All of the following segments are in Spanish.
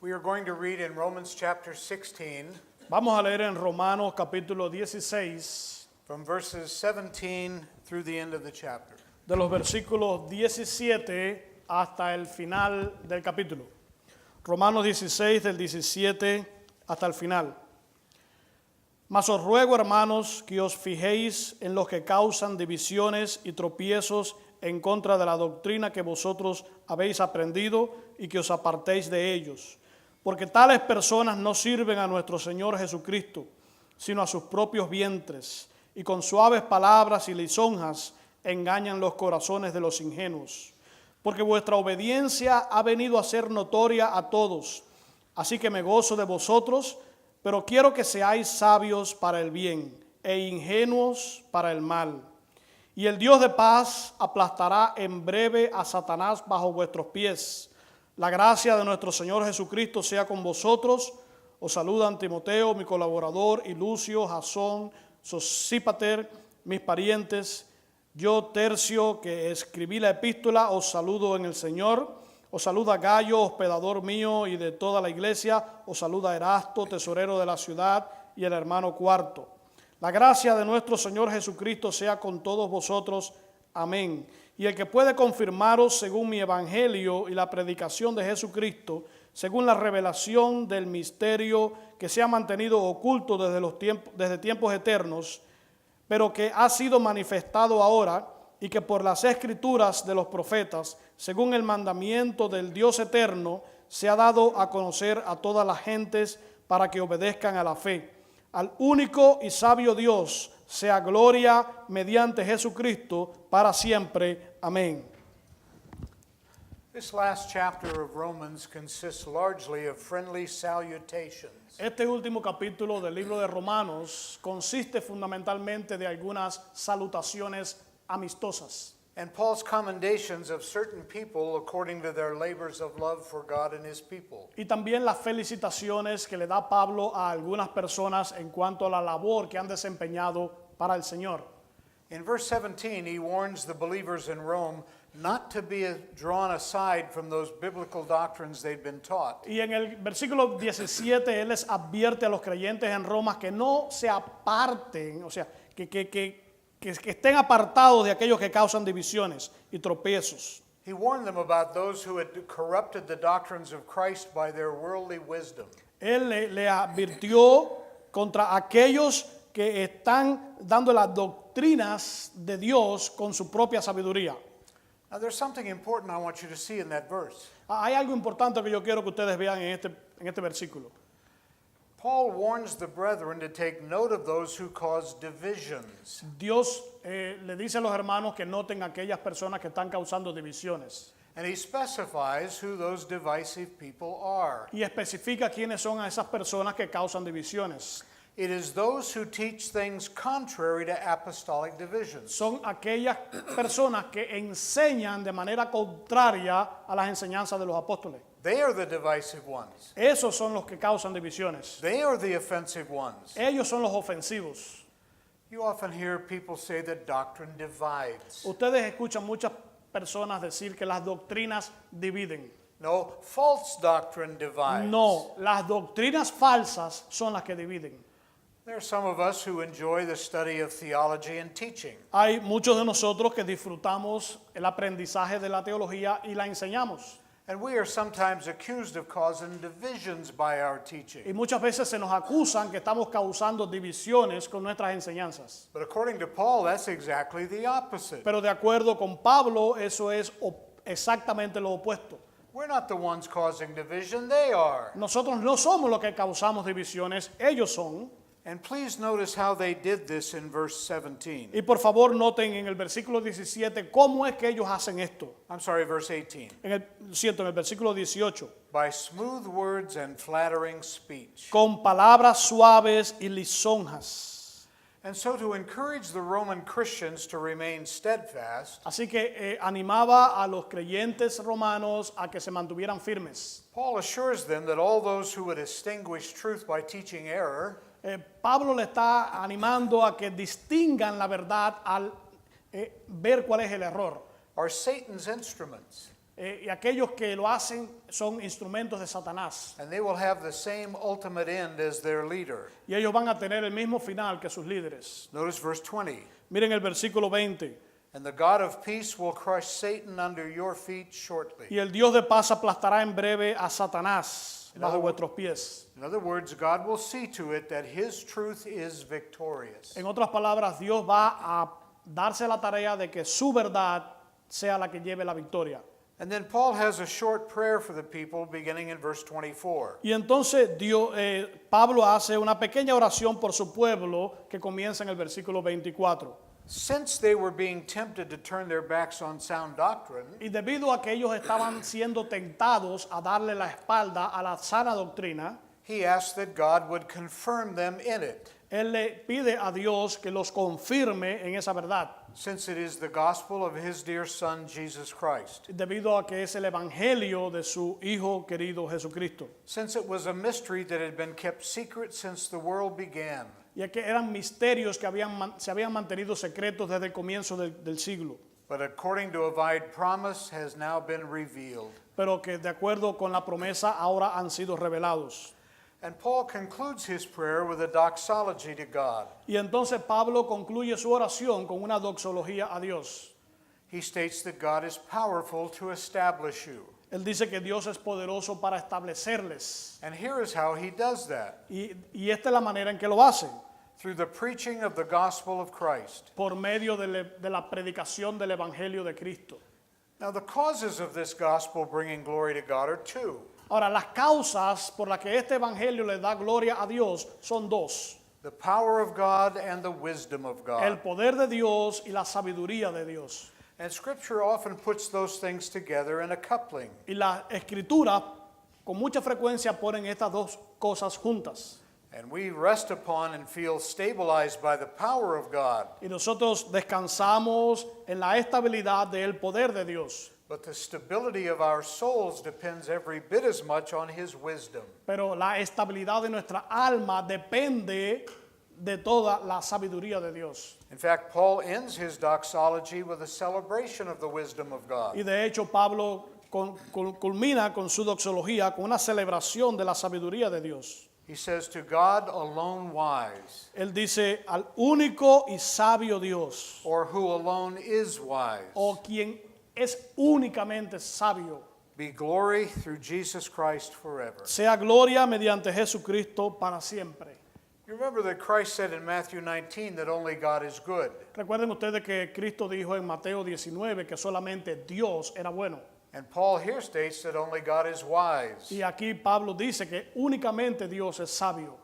We are going to read in Romans chapter 16 Vamos a leer en Romanos capítulo 16, from verses 17 through the end of the chapter. de los versículos 17 hasta el final del capítulo. Romanos 16, del 17 hasta el final. Mas os ruego, hermanos, que os fijéis en los que causan divisiones y tropiezos en contra de la doctrina que vosotros habéis aprendido y que os apartéis de ellos. Porque tales personas no sirven a nuestro Señor Jesucristo, sino a sus propios vientres, y con suaves palabras y lisonjas engañan los corazones de los ingenuos. Porque vuestra obediencia ha venido a ser notoria a todos, así que me gozo de vosotros, pero quiero que seáis sabios para el bien e ingenuos para el mal. Y el Dios de paz aplastará en breve a Satanás bajo vuestros pies. La gracia de nuestro Señor Jesucristo sea con vosotros. Os saludan Timoteo, mi colaborador, y Lucio, Jasón, Sosípater, mis parientes. Yo, Tercio, que escribí la epístola, os saludo en el Señor. Os saluda Gallo, hospedador mío y de toda la iglesia. Os saluda Erasto, tesorero de la ciudad, y el hermano Cuarto. La gracia de nuestro Señor Jesucristo sea con todos vosotros. Amén. Y el que puede confirmaros según mi evangelio y la predicación de Jesucristo, según la revelación del misterio que se ha mantenido oculto desde tiempos eternos, pero que ha sido manifestado ahora, y que por las escrituras de los profetas, según el mandamiento del Dios eterno, se ha dado a conocer a todas las gentes para que obedezcan a la fe. Al único y sabio Dios sea gloria mediante Jesucristo para siempre. Amén. This last chapter of Romans consists largely of friendly salutations. Este último capítulo del libro de Romanos consiste fundamentalmente de algunas salutaciones amistosas. And Paul's commendations of certain people according to their labors of love for God and His people. Y también las felicitaciones que le da Pablo a algunas personas en cuanto a la labor que han desempeñado para el Señor. In verse 17, he warns the believers in Rome not to be drawn aside from those biblical doctrines they'd been taught. Y en el versículo 17 él les advierte a los creyentes en Roma que no se aparten, o sea, que estén apartados de aquellos que causan divisiones y tropiezos. He warned them about those who had corrupted the doctrines of Christ by their worldly wisdom. Él le advirtió contra aquellos que están dando las doctrinas de Dios con su propia sabiduría. Now there's something important I want you to see in that verse. Hay algo importante que yo quiero que ustedes vean en este versículo. Paul warns the brethren to take note of those who cause divisions. Dios le dice a los hermanos que noten aquellas personas que están causando divisiones. And he specifies who those divisive people are. Y especifica quiénes son esas personas que causan divisiones. It is those who teach things contrary to apostolic divisions. Son aquellas personas que enseñan de manera contraria a las enseñanzas de los apóstoles. They are the divisive ones. Esos son los que causan divisiones. They are the offensive ones. Ellos son los ofensivos. You often hear people say that doctrine divides. Ustedes escuchan muchas personas decir que las doctrinas dividen. No, false doctrine divides. No, las doctrinas falsas son las que dividen. There are some of us who enjoy the study of theology and teaching. Hay muchos de nosotros que disfrutamos el aprendizaje de la teología y la enseñamos. And we are sometimes accused of causing divisions by our teaching. Y muchas veces se nos acusan que estamos causando divisiones con nuestras enseñanzas. But according to Paul, that's exactly the opposite. Pero de acuerdo con Pablo, eso es exactamente lo opuesto. We're not the ones causing division, they are. Nosotros no somos los que causamos divisiones, ellos son. And please notice how they did this in verse 17. Y por favor noten en el versículo 17 cómo es que ellos hacen esto. I'm sorry, verse 18. En el versículo 18. By smooth words and flattering speech. Con palabras suaves y lisonjas. And so to encourage the Roman Christians to remain steadfast, Así que animaba a los creyentes romanos a que se mantuvieran firmes. Paul assures them that all those who would extinguish truth by teaching error Pablo le está animando a que distingan la verdad al ver cuál es el error. are Satan's instruments. y aquellos que lo hacen son instrumentos de Satanás. and they will have the same ultimate end as their leader. Y ellos van a tener el mismo final que sus líderes. Notice verse 20. Miren el versículo 20. And the God of peace will crush Satan under your feet shortly. Y el Dios de paz aplastará en breve a Satanás bajo vuestros pies. In other words, God will see to it that his truth is victorious. En otras palabras, Dios va a darse la tarea de que su verdad sea la que lleve la victoria. And then Paul has a short prayer for the people beginning in verse 24. Y entonces Pablo hace una pequeña oración por su pueblo que comienza en el versículo 24. Since they were being tempted to turn their backs on sound doctrine, Y debido a que ellos estaban siendo tentados a darle la espalda a la sana doctrina, he asked that God would confirm them in it, él le pide a Dios que los confirme en esa verdad, since it is the gospel of his dear Son, Jesus Christ. debido a que es el evangelio de su Hijo querido Jesucristo. Since it was a mystery that had been kept secret since the world began, Ya que eran misterios que se habían mantenido secretos desde el comienzo del siglo, but according to avowed promise has now been revealed. pero que de acuerdo con la promesa ahora han sido revelados. And Paul concludes his prayer with a doxology to God. Y entonces Pablo concluye su oración con una doxología a Dios. He states that God is powerful to establish you. Él dice que Dios es poderoso para establecerles. And here is how he does that. Y esta es la manera en que lo hace, Through the preaching of the gospel of Christ. por medio de la predicación del Evangelio de Cristo. Now the causes of this gospel bringing glory to God are two. Ahora, las causas por las que este Evangelio le da gloria a Dios son dos: The power of God and the wisdom of el God. poder de Dios y la sabiduría de Dios. And Scripture often puts those things together in a coupling. Y la Escritura con mucha frecuencia ponen estas dos cosas juntas. And we rest upon and feel stabilized by the power of God. Y nosotros descansamos en la estabilidad del poder de Dios. But the stability of our souls depends every bit as much on His wisdom. Pero la estabilidad de nuestra alma depende de toda la sabiduría de Dios. In fact, Paul ends his doxology with a celebration of the wisdom of God. Y de hecho Pablo culmina con su doxología con una celebración de la sabiduría de Dios. He says, "To God alone wise, Él dice al único y sabio Dios, or who alone is wise, o quien es únicamente sabio, be glory through Jesus Christ forever." sea gloria mediante Jesucristo para siempre. You remember that Christ said in Matthew 19 that only God is good. Recuerden ustedes que Cristo dijo en Mateo 19 que solamente Dios era bueno. And Paul here states that only God is wise. Y aquí Pablo dice que únicamente Dios es sabio.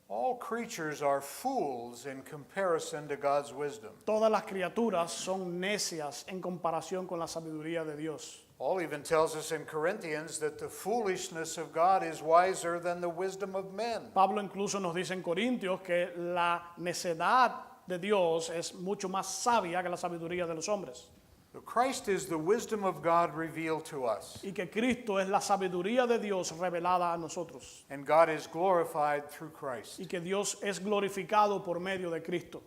All creatures are fools in comparison to God's wisdom. Todas las criaturas son necias en comparación con la sabiduría de Dios. Paul even tells us in Corinthians that the foolishness of God is wiser than the wisdom of men. Pablo incluso nos dice en Corintios que la necedad de Dios es mucho más sabia que la sabiduría de los hombres. So Christ is the wisdom of God revealed to us, Y que Cristo es la sabiduría de Dios revelada a nosotros. and God is glorified through Christ. Y que Dios es glorificado por medio de Cristo.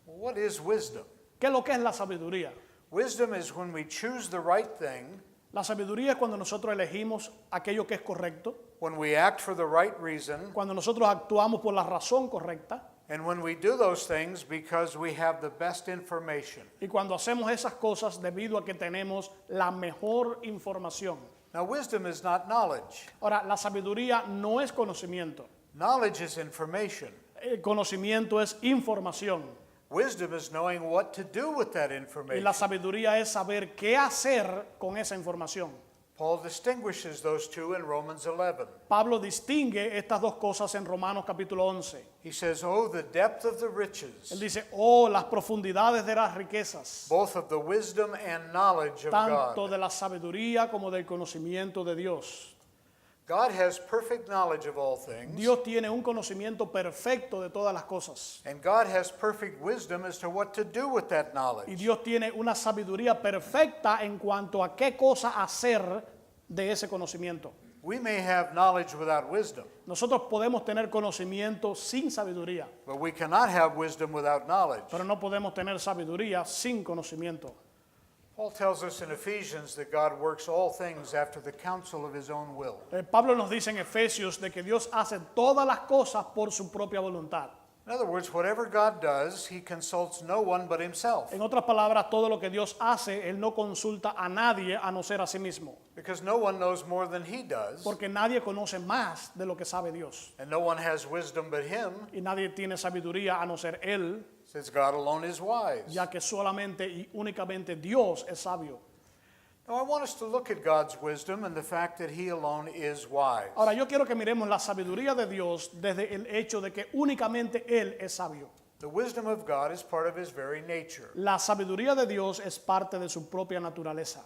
What is wisdom? ¿Qué es lo que es la sabiduría? Wisdom is when we choose the right thing, La sabiduría es cuando nosotros elegimos aquello que es correcto, when we act for the right reason, cuando nosotros actuamos por la razón correcta and when we do those things because we have the best information. y cuando hacemos esas cosas debido a que tenemos la mejor información. Now, wisdom is not knowledge. Ahora, la sabiduría no es conocimiento. Knowledge is information. El conocimiento es información. Wisdom is knowing what to do with that Y information. la sabiduría es saber qué hacer con esa información. Paul distinguishes those two in Romans 11. Pablo distingue estas dos cosas en Romanos capítulo 11. He says, "Oh, the depth of the Él riches, dice, oh, las profundidades de las riquezas, both of the wisdom and knowledge of tanto God." de la sabiduría como del conocimiento de Dios. God has perfect knowledge of all things, Dios tiene un conocimiento perfecto de todas las cosas. and God has perfect wisdom as to what to do with that Y knowledge. Dios tiene una sabiduría perfecta en cuanto a qué cosa hacer de ese conocimiento. We may have knowledge without wisdom, Nosotros podemos tener conocimiento sin sabiduría, but we cannot have wisdom without knowledge. pero no podemos tener sabiduría sin conocimiento. Paul tells us in Ephesians that God works all things after the counsel of his own will. Pablo nos dice en Efesios de que Dios hace todas las cosas por su propia voluntad. In other words, whatever God does, he consults no one but himself, En otras palabras, todo lo que Dios hace, Él no consulta a nadie a no ser a sí mismo. because no one knows more than he does, Porque nadie conoce más de lo que sabe Dios. and no one has wisdom but him, Y nadie tiene sabiduría a no ser Él, since God alone is wise. ya que solamente y únicamente Dios es sabio. Now, I want us to look at God's wisdom and the fact that he alone is wise. Ahora, yo quiero que miremos la sabiduría de Dios desde el hecho de que únicamente Él es sabio. The wisdom of God is part of his very nature. La sabiduría de Dios es parte de su propia naturaleza.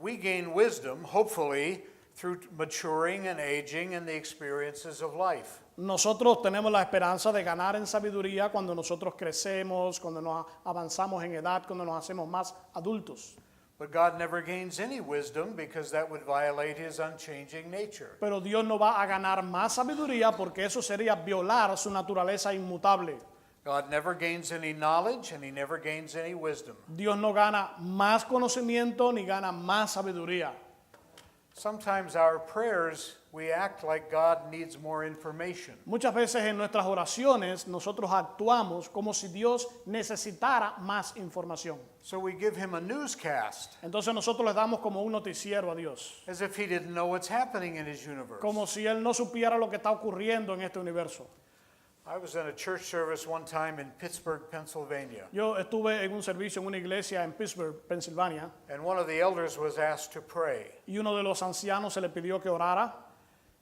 We gain wisdom, hopefully, through maturing and aging and the experiences of life. Nosotros tenemos la esperanza de ganar en sabiduría cuando nosotros crecemos, cuando nos avanzamos en edad, cuando nos hacemos más adultos. But God never gains any wisdom because that would violate his unchanging nature. Pero Dios no va a ganar más sabiduría porque eso sería violar su naturaleza inmutable. God never gains any knowledge and he never gains any wisdom. Dios no gana más conocimiento ni gana más sabiduría. Sometimes our prayers, we act like God needs more information. Muchas veces en nuestras oraciones nosotros actuamos como si Dios necesitara más información. So we give him a newscast Entonces nosotros le damos como un noticiero a Dios, as if he didn't know what's happening in his universe. como si Él no supiera lo que está ocurriendo en este universo. I was in a church service one time in Pittsburgh, Pennsylvania, Yo estuve en un servicio en una iglesia en Pittsburgh, Pensilvania, and one of the elders was asked to pray. y uno de los ancianos se le pidió que orara,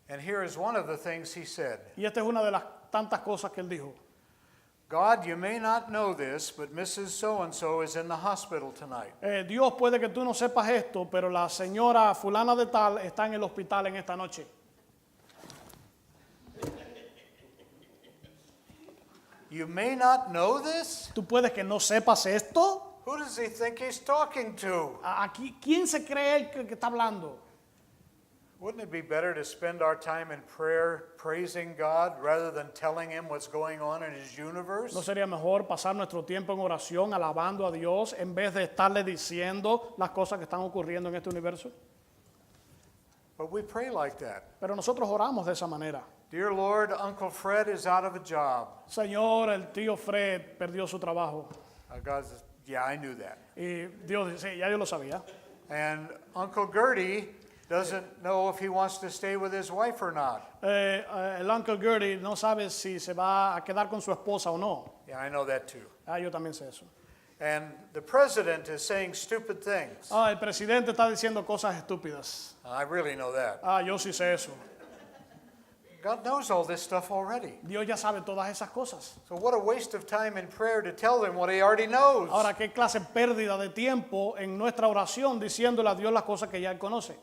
And here is one of the things he said. y esta es una de las tantas cosas que él dijo. God, you may not know this, but Mrs. So-and-so is in the hospital tonight. Dios, puede que tú no sepas esto, pero la señora fulana de tal está en el hospital en esta noche. You may not know this? ¿Tú puedes que no sepas esto? Who does he think he's talking to? Aquí, ¿quién se cree él que está hablando? Wouldn't it be better to spend our time in prayer praising God rather than telling him what's going on in his universe? ¿No sería mejor pasar nuestro tiempo en oración alabando a Dios en vez de estarle diciendo las cosas que están ocurriendo en este universo? But we pray like that. Pero nosotros oramos de esa manera. Dear Lord, Uncle Fred is out of a job. Señor, el tío Fred perdió su trabajo. God says, yeah, I knew that. Y Dios dice, ya yo lo sabía. And Uncle Gertie doesn't know if he wants to stay with his wife or not. El Uncle Gertie no sabe si se va a quedar con su esposa o no. Yeah, I know that too. Yo también sé eso. And the president is saying stupid things. El presidente está diciendo cosas estúpidas. I really know that. Yo sí sé eso. God knows all this stuff already. Dios ya sabe todas esas cosas. So what a waste of time in prayer to tell him what he already knows. Ahora, ¿qué clase de pérdida de tiempo en nuestra oración diciéndole a Dios las cosas que ya Él conoce?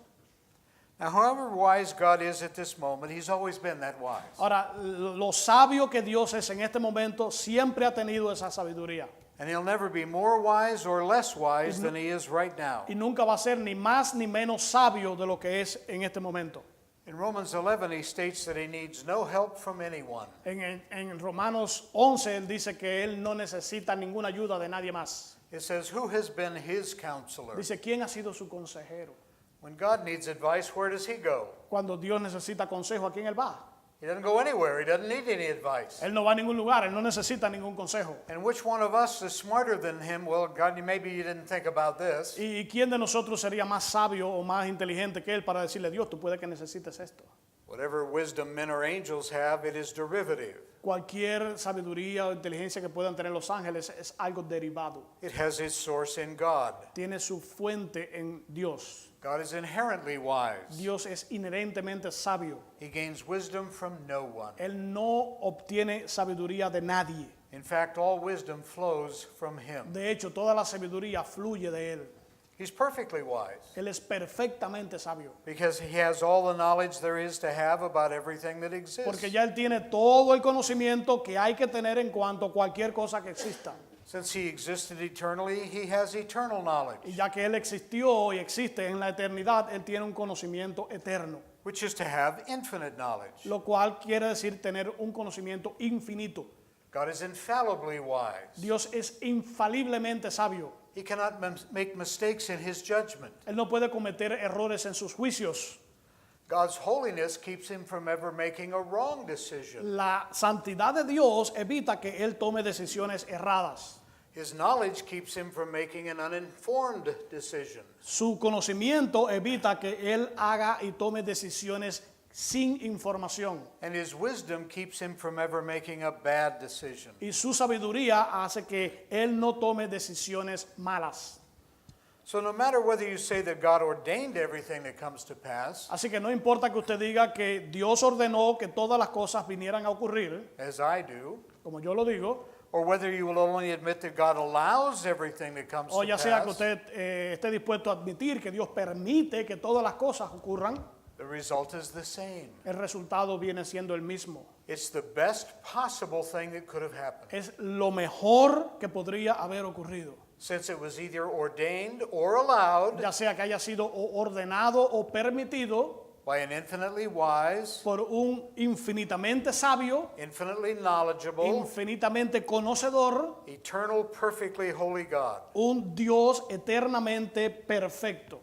Now, however wise God is at this moment, he's always been that wise. Ahora, lo sabio que Dios es en este momento siempre ha tenido esa sabiduría. And he'll never be more wise or less wise than he is right now. Y nunca va a ser ni más ni menos sabio de lo que es en este momento. In Romans 11, he states that he needs no help from anyone. En Romanos 11, Él dice que Él no necesita ninguna ayuda de nadie más. It says, who has been his counselor? Dice, ¿quién ha sido su consejero? When God needs advice, where does he go? Cuando Dios necesita consejo, ¿a quién Él va? He doesn't go anywhere. He doesn't need any advice. Él no va a ningún lugar, Él no necesita ningún consejo. And which one of us is smarter than him? Well, God, maybe you didn't think about this. ¿Y quién de nosotros sería más sabio o más inteligente que Él para decirle, Dios, tú puedes que necesites esto? Whatever wisdom men or angels have, it is derivative. Cualquier sabiduría o inteligencia que puedan tener los ángeles es algo derivado. It has its source in God. Tiene su fuente en Dios. God is inherently wise. Dios es inherentemente sabio. He gains wisdom from no one. Él no obtiene sabiduría de nadie. In fact, all wisdom flows from him. De hecho, toda la sabiduría fluye de Él. He's perfectly wise Él es perfectamente sabio. because he has all the knowledge there is to have about everything that exists. Porque ya Él tiene todo el conocimiento que hay que tener en cuanto a cualquier cosa que exista. Since he existed eternally, he has eternal knowledge, Y ya que Él existió y existe en la eternidad, Él tiene un conocimiento eterno. which is to have infinite knowledge. Lo cual quiere decir tener un conocimiento infinito. God is infallibly wise. Dios es infaliblemente sabio. He cannot make mistakes in his judgment. Él no puede cometer errores en sus juicios. God's holiness keeps him from ever making a wrong decision. La santidad de Dios evita que él tome decisiones erradas. His knowledge keeps him from making an uninformed decision. Su conocimiento evita que él haga y tome decisiones sin información. And his wisdom keeps him from ever making a bad decision. Y su sabiduría hace que él no tome decisiones malas. So no matter whether you say that God ordained everything that comes to pass, Así que no importa que usted diga que Dios ordenó que todas las cosas vinieran a ocurrir, as I do, como yo lo digo, or whether you will only admit that God allows everything that comes o to ya sea que pass, usted esté dispuesto a admitir que Dios permite que todas las cosas ocurran, the result is the same. el resultado viene siendo el mismo. It's the best possible thing that could have happened, Es lo mejor que podría haber ocurrido, since it was either ordained or allowed ya sea que haya sido o ordenado o permitido by an infinitely wise, por un infinitamente sabio, infinitely knowledgeable, infinitamente conocedor, eternal, perfectly holy God. un Dios eternamente perfecto.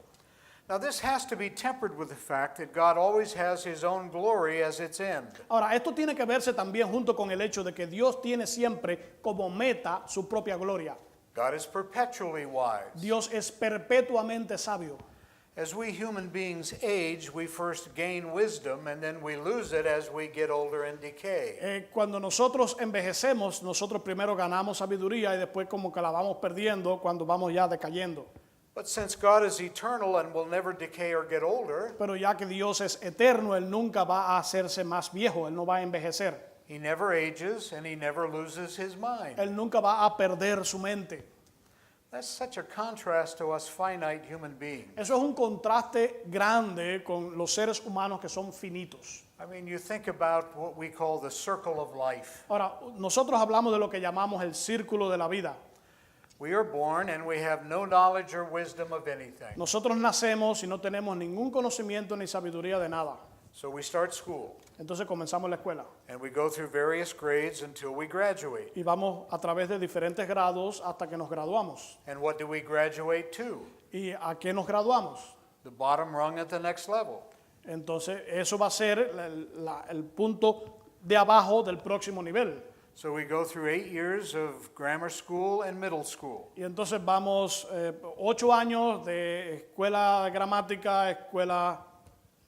Now, this has to be tempered with the fact that God always has his own glory as its end. Ahora, esto tiene que verse también junto con el hecho de que Dios tiene siempre como meta su propia gloria. God is perpetually wise. Dios es perpetuamente sabio. As we human beings age, we first gain wisdom and then we lose it as we get older and decay. Cuando nosotros envejecemos, nosotros primero ganamos sabiduría y después como que la vamos perdiendo cuando vamos ya decayendo. But since God is eternal and will never decay or get older, Pero ya que Dios es eterno, Él nunca va a hacerse más viejo, Él no va a envejecer. he never ages and he never loses his mind. Él nunca va a perder su mente. That's such a contrast to us finite human beings. Eso es un contraste grande con los seres humanos que son finitos. I mean, you think about what we call the circle of life. Ahora, nosotros hablamos de lo que llamamos el círculo de la vida. We are born and we have no knowledge or wisdom of anything. Nosotros nacemos y no tenemos ningún conocimiento ni sabiduría de nada. So we start school Entonces comenzamos la escuela and we go through various grades until we graduate. y vamos a través de diferentes grados hasta que nos graduamos. And what do we graduate to? ¿Y a qué nos graduamos? The bottom rung at the next level. Entonces eso va a ser el punto de abajo del próximo nivel. So we go through 8 years of grammar school and middle school. Y entonces vamos 8 años de escuela de gramática, escuela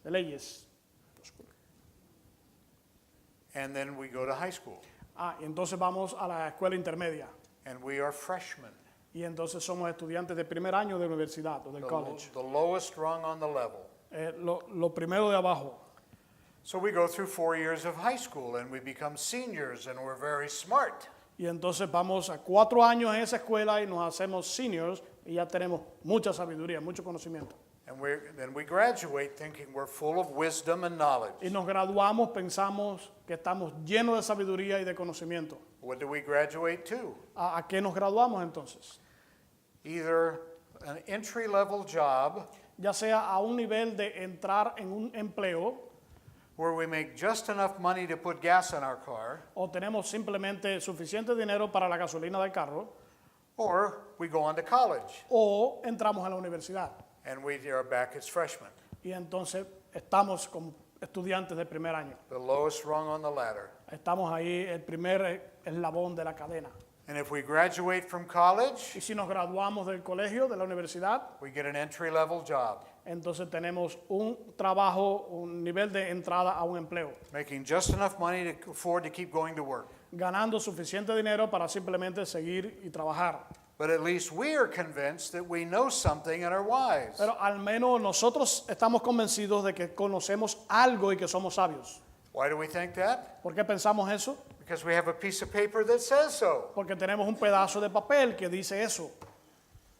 de leyes. And then we go to high school. Y entonces vamos a la escuela intermedia. And we are freshmen. Y entonces somos estudiantes de primer año de universidad o del college. The lowest rung on the level. Lo primero de abajo. So we go through 4 years of high school and we become seniors and we're very smart. Y entonces vamos a 4 años en esa escuela y nos hacemos seniors y ya tenemos mucha sabiduría, mucho conocimiento. And then we graduate thinking we're full of wisdom and knowledge. Y nos graduamos, pensamos que estamos llenos de sabiduría y de conocimiento. What do we graduate to? ¿A qué nos graduamos entonces? Either an entry-level job Ya sea a un nivel de entrar en un empleo where we make just enough money to put gas in our car, o tenemos simplemente suficiente dinero para la gasolina del carro, or we go on to college o entramos a la universidad and we are back as freshmen, y entonces estamos como estudiantes del primer año. the lowest rung on the ladder. Estamos ahí el primer eslabón de la cadena. And if we graduate from college, Y si nos graduamos del colegio, de la universidad, we get an entry-level job, entonces tenemos un trabajo, un nivel de entrada a un empleo, making just enough money to afford to keep going to work. ganando suficiente dinero para simplemente seguir y trabajar. But at least we are convinced that we know something and are wise. Pero al menos nosotros estamos convencidos de que conocemos algo y que somos sabios. Why do we think that? ¿Por qué pensamos eso? Because we have a piece of paper that says so. Porque tenemos un pedazo de papel que dice eso.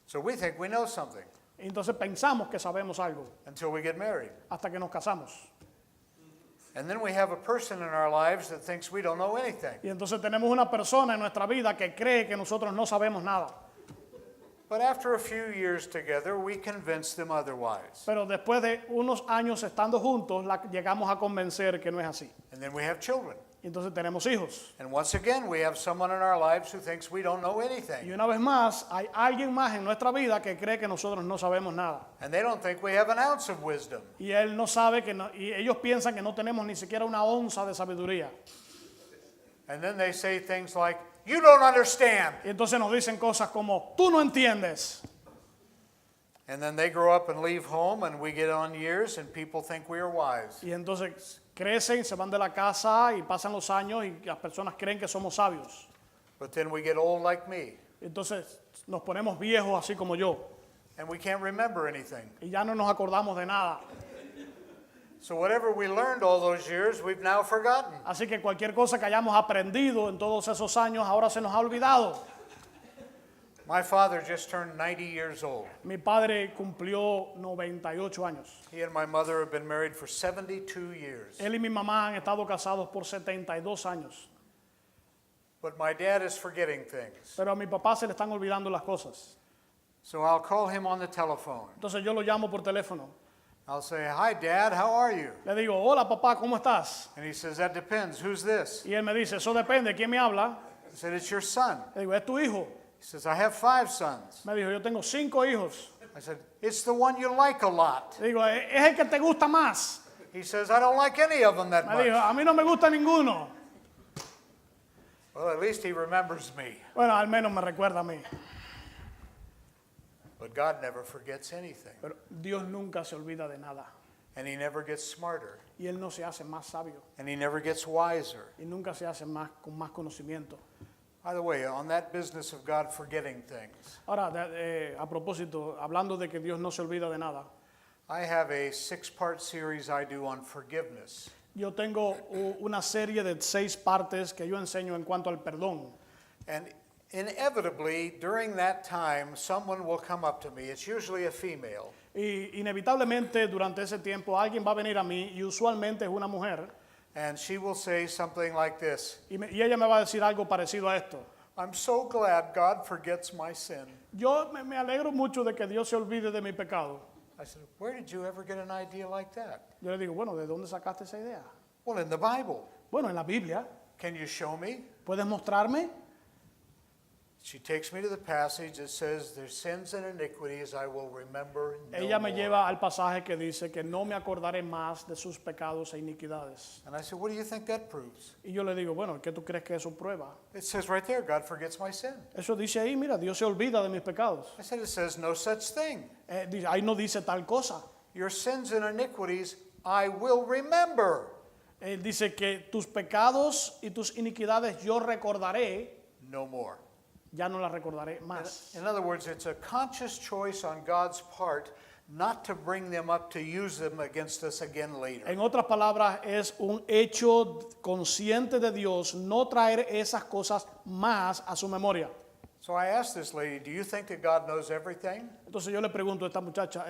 So we think we know something Entonces pensamos que sabemos algo until we get married. hasta que nos casamos. And then we have a person in our lives that thinks we don't know anything. Y entonces tenemos una persona en nuestra vida que cree que nosotros no sabemos nada. But after a few years together, we convince them otherwise. Pero después de unos años estando juntos, llegamos a convencer que no es así. And then we have children. Y entonces tenemos hijos. And once again, we have someone in our lives who thinks we don't know Y anything. una vez más, hay alguien más en nuestra vida que cree que nosotros no sabemos nada. And they don't think we have an ounce of wisdom. Y él no sabe y ellos piensan que no tenemos ni siquiera una onza de sabiduría. And then they say things like, you don't understand. Y entonces nos dicen cosas como, tú no entiendes. And then they grow up and leave home, and we get on years, and people think we are wise. Y entonces crecen, se van de la casa y pasan los años y las personas creen que somos sabios. But then we get old like me, Entonces nos ponemos viejos así como yo and we can't remember anything. y ya no nos acordamos de nada. So whatever we learned all those years, we've now forgotten. Así que cualquier cosa que hayamos aprendido en todos esos años ahora se nos ha olvidado. My father just turned 90 years old. Mi padre cumplió 98 años. He and my mother have been married for 72 years. Él y mi mamá han estado casados por 72 años. But my dad is forgetting things. Pero a mi papá se le están olvidando las cosas. So I'll call him on the telephone. Entonces yo lo llamo por teléfono. I'll say, hi, Dad, how are you? Le digo, hola papá, ¿cómo estás? And he says, that depends. Who's this? Y él me dice, eso depende, ¿quién me habla? I said, it's your son. Le digo, es tu hijo. He says, I have 5 sons. Me dijo, yo tengo 5 hijos. I said, it's the one you like a lot. Le digo, es el que te gusta más. He says, I don't like any of them that Me dijo, much. a mí no me gusta ninguno. Well, at least he remembers me. Bueno, al menos me recuerda a mí. But God never forgets anything. Pero Dios nunca se olvida de nada. And he never gets smarter. Y Él no se hace más sabio. And he never gets wiser. Y nunca se hace más con más conocimiento. By the way, on that business of God forgetting things, Ahora, a propósito, hablando de que Dios no se olvida de nada, I have a 6-part series I do on forgiveness. yo tengo una serie de 6 partes que yo enseño en cuanto al perdón. And inevitably, during that time, someone will come up to me. It's usually a female. Y inevitablemente durante ese tiempo alguien va a venir a mí y usualmente es una mujer And she will say something like this. y ella me va a decir algo parecido a esto. I'm so glad God forgets my sin. Yo me alegro mucho de que Dios se olvide de mi pecado. I said, where did you ever get an idea like that? Yo le digo, bueno, ¿de dónde sacaste esa idea? Well, in the Bible. Bueno, en la Biblia. Can you show me? ¿Puedes mostrarme? She takes me to the passage that says, their sins and iniquities I will remember no Ella me more. lleva al pasaje que dice que no me acordaré más de sus pecados e iniquidades. And I said, what do you think that proves? Y yo le digo, bueno, ¿qué tú crees que eso prueba? It says right there, God forgets my sin. Eso dice ahí, mira, Dios se olvida de mis pecados. I said, it says no such thing. Ahí no dice tal cosa. Your sins and iniquities I will remember Él dice que tus pecados y tus iniquidades yo recordaré, no more. ya no las recordaré más. In other words, it's a conscious choice on God's part not to bring them up to use them against us again later. En otras palabras, es un hecho consciente de Dios no traer esas cosas más a su memoria. So I asked this lady, do you think that God knows everything? Entonces yo le pregunto a esta muchacha,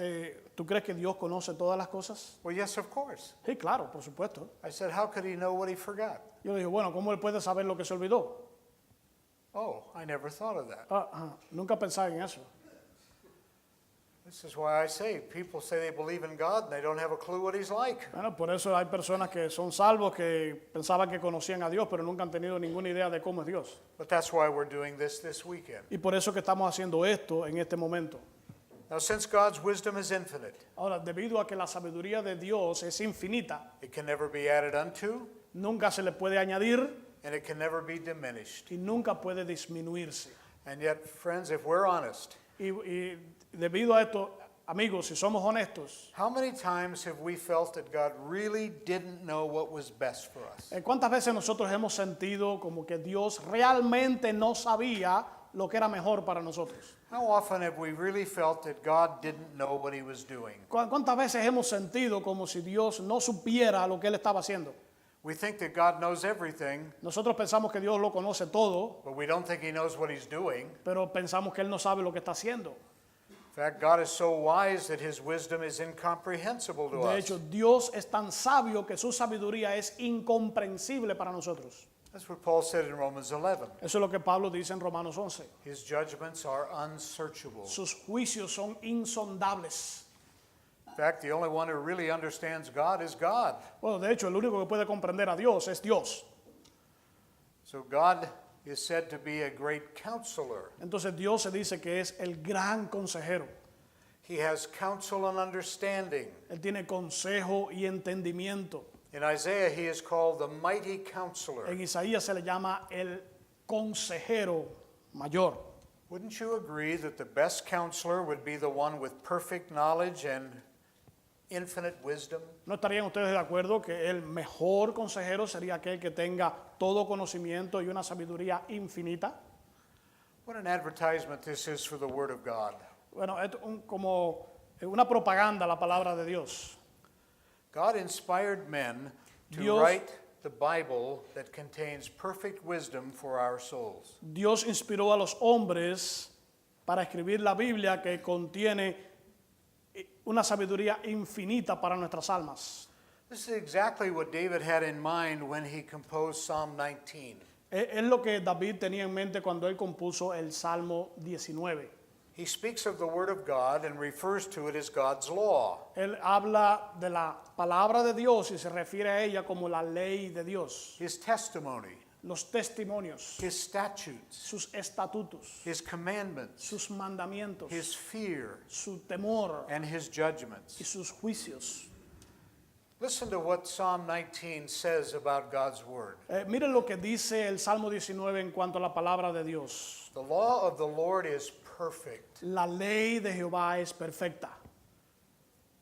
¿tú crees que Dios conoce todas las cosas? Well, yes, of course. Sí, claro, por supuesto. I said, how could he know what he forgot? Yo le digo, bueno, ¿cómo él puede saber lo que se olvidó? Oh, I never thought of that. Nunca pensaba en eso. This is why I say people say they believe in God and they don't have a clue what he's like. Bueno, por eso hay personas que son salvos que pensaban que conocían a Dios, pero nunca han tenido ninguna idea de cómo es Dios. But that's why we're doing this weekend. Y por eso que estamos haciendo esto en este momento. Now, since God's wisdom is infinite, Ahora, debido a que la sabiduría de Dios es infinita, it can never be added unto, nunca se le puede añadir and it can never be diminished. y nunca puede disminuirse. And yet, friends, if we're honest, Y debido a esto, amigos, si somos honestos, how many times have we felt that God really didn't know what was best for us? ¿cuántas veces nosotros hemos sentido como que Dios realmente no sabía lo que era mejor para nosotros? How often have we really felt that God didn't know what he was doing? ¿Cuántas veces hemos sentido como si Dios no supiera lo que Él estaba haciendo? We think that God knows everything, Nosotros pensamos que Dios lo conoce todo, but we don't think he knows what he's doing. pero pensamos que Él no sabe lo que está haciendo. In fact, God is so wise that his wisdom is incomprehensible to De us. hecho, Dios es tan sabio que su sabiduría es incomprensible para nosotros. That's what Paul said in Romans 11. Eso es lo que Pablo dice en Romanos 11. His judgments are unsearchable. Sus juicios son insondables. In fact, the only one who really understands God is God. Bueno, de hecho, el único que puede comprender a Dios es Dios. So God is said to be a great counselor. Entonces Dios se dice que es el gran consejero. He has counsel and understanding. Él tiene consejo y entendimiento. In Isaiah, he is called the mighty counselor. En Isaías se le llama el consejero mayor. Wouldn't you agree that the best counselor would be the one with perfect knowledge and infinite wisdom? ¿No estarían ustedes de acuerdo que el mejor consejero sería aquel que tenga todo conocimiento y una sabiduría infinita? What an advertisement this is for the Word of God. Bueno, es como una propaganda la palabra de Dios. God inspired men to Dios- write the Bible that contains perfect wisdom for our souls. Dios inspiró a los hombres para escribir la Biblia que contiene una sabiduría infinita para nuestras almas. This is exactly what David had in mind when he composed Psalm 19. Es lo que David tenía en mente cuando él compuso el Salmo 19. He speaks of the Word of God and refers to it as God's law. Él habla de la palabra de Dios y se refiere a ella como la ley de Dios, His testimony, los testimonios, His statutes, sus estatutos, His commandments, sus mandamientos, His fear, su temor and His y judgments. sus juicios. Listen to what Psalm 19 says about God's Word. Miren lo que dice el Salmo 19 en cuanto a la palabra de Dios. The law of the Lord is perfect. La ley de Jehová es perfecta.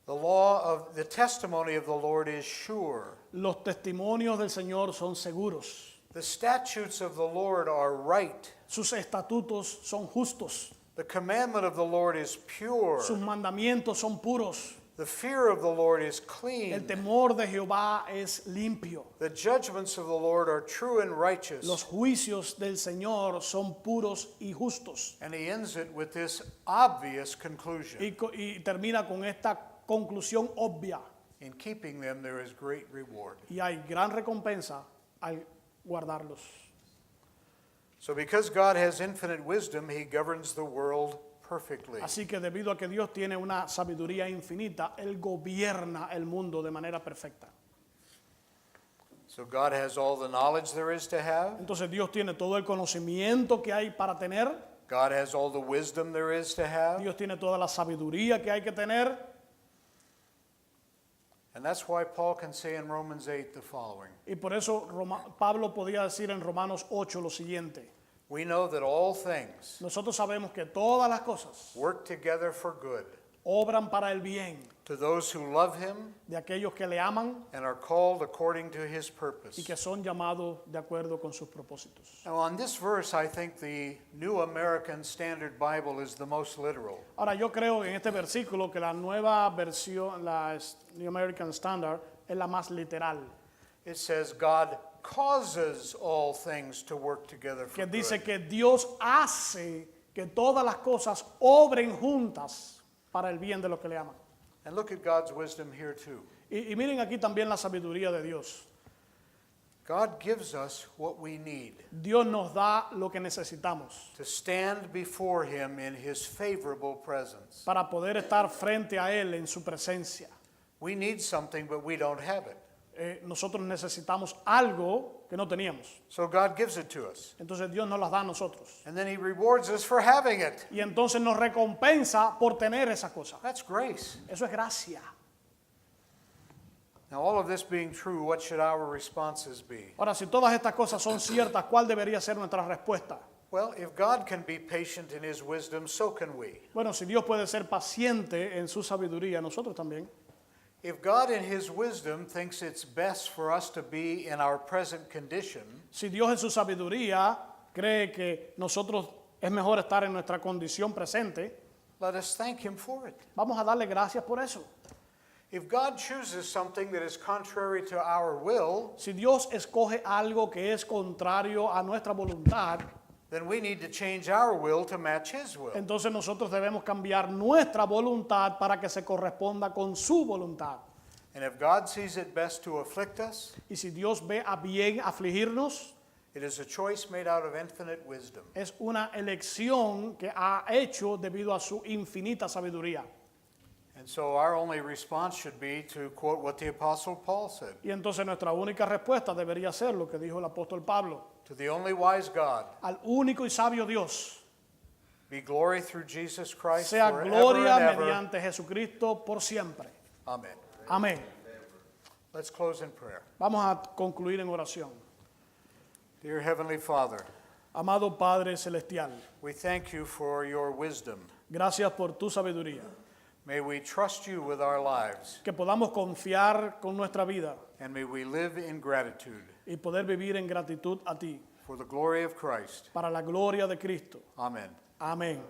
The testimony of the Lord is sure. Los testimonios del Señor son seguros. The statutes of the Lord are right. Sus estatutos son justos. The commandment of the Lord is pure. Sus mandamientos son puros. The fear of the Lord is El clean. temor de Jehová es limpio. The judgments of the Lord are true and Los righteous. juicios del Señor son puros y justos. And he ends it with this obvious conclusion. Y termina con esta conclusión obvia. In keeping them, there is great reward. Y hay gran recompensa al guardarlos. So because God has infinite wisdom, he governs the world perfectly. Así que debido a que Dios tiene una sabiduría infinita, Él gobierna el mundo de manera perfecta. So God has all the knowledge there is to have. Entonces Dios tiene todo el conocimiento que hay para tener. God has all the wisdom there is to have. Dios tiene toda la sabiduría que hay que tener. And that's why Paul can say in Romans 8 the following. Y por eso Pablo podía decir en Romanos 8 lo siguiente. We know that all things Nosotros sabemos que todas las cosas work together for good obran para el bien to those who love him de aquellos que le aman and are called according to his y purpose. que son llamados de acuerdo con sus propósitos. Now, on this verse, I think the New American Standard Bible is the most literal. Ahora, yo creo en este versículo que la nueva versión, la New American Standard, es la más literal. It says, God causes all things to work together for Que dice good. que Dios hace que todas las cosas obren juntas para el bien de los que le aman. And look at God's wisdom here too. Y miren aquí también la sabiduría de Dios. God gives us what we need Dios nos da lo que necesitamos to stand before him in his favorable presence. para poder estar frente a Él en su presencia. We need something, but we don't have it. Nosotros necesitamos algo que no teníamos. So God gives it to us. Entonces Dios nos las da a nosotros. And then he rewards us for having it. Y entonces nos recompensa por tener esa cosa. That's grace. Eso es gracia. Now, all of this being true, what should our responses be? Ahora, si todas estas cosas son ciertas, ¿cuál debería ser nuestra respuesta? Well, if God can be patient in his wisdom, so can we. Bueno, si Dios puede ser paciente en su sabiduría, nosotros también. If God in his wisdom thinks it's best for us to be in our present condition, Si Dios en su sabiduría cree que nosotros es mejor estar en nuestra condición presente, let us thank him for it. vamos a darle gracias por eso. If God chooses something that is contrary to our will, Si Dios escoge algo que es contrario a nuestra voluntad, then we need to change our will to match his will. entonces nosotros debemos cambiar nuestra voluntad para que se corresponda con su voluntad. And if God sees it best to afflict us, Y si Dios ve a bien afligirnos, it is a choice made out of infinite wisdom. es una elección que ha hecho debido a su infinita sabiduría. And so our only response should be to quote what the Apostle Paul said. Y entonces nuestra única respuesta debería ser lo que dijo el apóstol Pablo. To the only wise God, Al único y sabio Dios, be glory through Jesus Christ sea forever gloria and ever. mediante Jesucristo por siempre. Amen. Amén. Let's close in prayer. Vamos a concluir en oración. Dear Heavenly Father, Amado Padre Celestial, we thank you for your wisdom. gracias por tu sabiduría. May we trust you with our lives, Que podamos confiar con nuestra vida and may we live in gratitude y poder vivir en gratitud a ti, for the glory of Christ. para la gloria de Cristo. Amen. Amén.